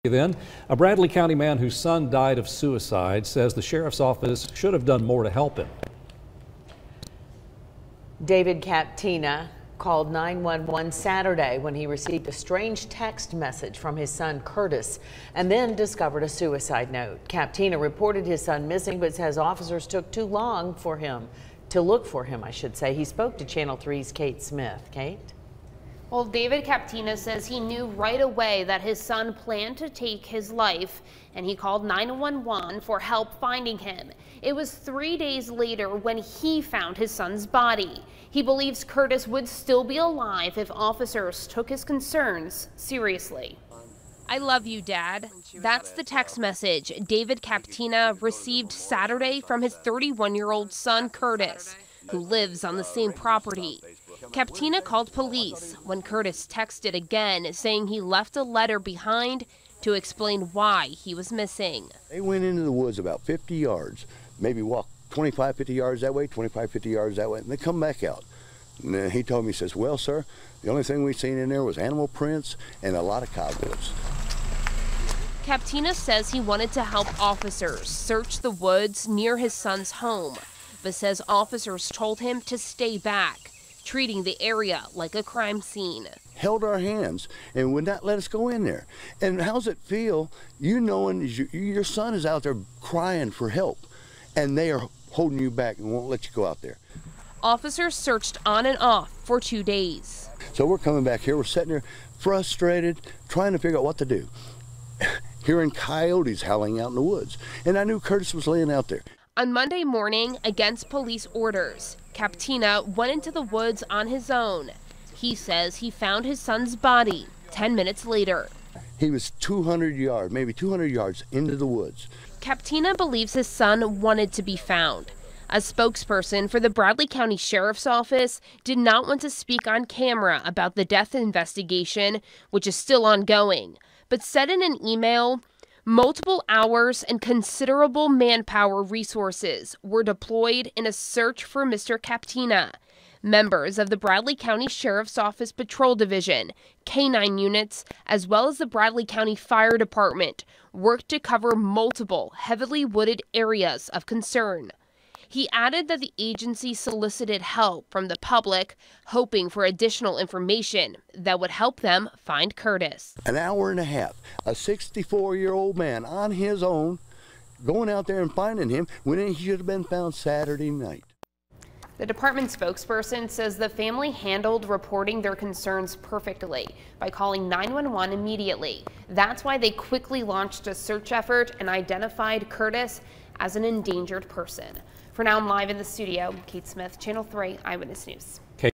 Then, a Bradley County man whose son died of suicide says the sheriff's office should have done more to help him. David Captina called 911 Saturday when he received a strange text message from his son Curtis and then discovered a suicide note. Captina reported his son missing but says officers took too long to look for him, I should say. He spoke to Channel 3's Kate Smith. Kate? Well, David Captina says he knew right away that his son planned to take his life, and he called 911 for help finding him. It was 3 days later when he found his son's body. He believes Curtis would still be alive if officers took his concerns seriously. I love you, Dad. That's the text message David Captina received Saturday from his 31-year-old son, Curtis, who lives on the same property. Captina called police when Curtis texted again, saying he left a letter behind to explain why he was missing. They went into the woods about 50 yards, maybe walked 25, 50 yards that way, 25, 50 yards that way, and they come back out. And then he told me, he says, well, sir, the only thing we seen in there was animal prints and a lot of cobwebs. Captina says he wanted to help officers search the woods near his son's home, but says officers told him to stay back, treating the area like a crime scene. Held our hands and would not let us go in there. And how's it feel, you knowing your son is out there crying for help, and they are holding you back and won't let you go out there? Officers searched on and off for 2 days. So we're coming back here, we're sitting there frustrated, trying to figure out what to do. Hearing coyotes howling out in the woods, and I knew Curtis was laying out there. On Monday morning, against police orders, Captina went into the woods on his own. He says he found his son's body 10 minutes later. He was 200 yards, maybe 200 yards into the woods. Captina believes his son wanted to be found. A spokesperson for the Bradley County Sheriff's Office did not want to speak on camera about the death investigation, which is still ongoing, but said in an email, multiple hours and considerable manpower resources were deployed in a search for Mr. Captina. Members of the Bradley County Sheriff's Office Patrol Division, K-9 units, as well as the Bradley County Fire Department worked to cover multiple heavily wooded areas of concern. He added that the agency solicited help from the public, hoping for additional information that would help them find Curtis. An hour and a half, a 64-year-old man on his own, going out there and finding him when he should have been found Saturday night. The department spokesperson says the family handled reporting their concerns perfectly by calling 911 immediately. That's why they quickly launched a search effort and identified Curtis as an endangered person. For now, I'm live in the studio. Kate Smith, Channel 3 Eyewitness News.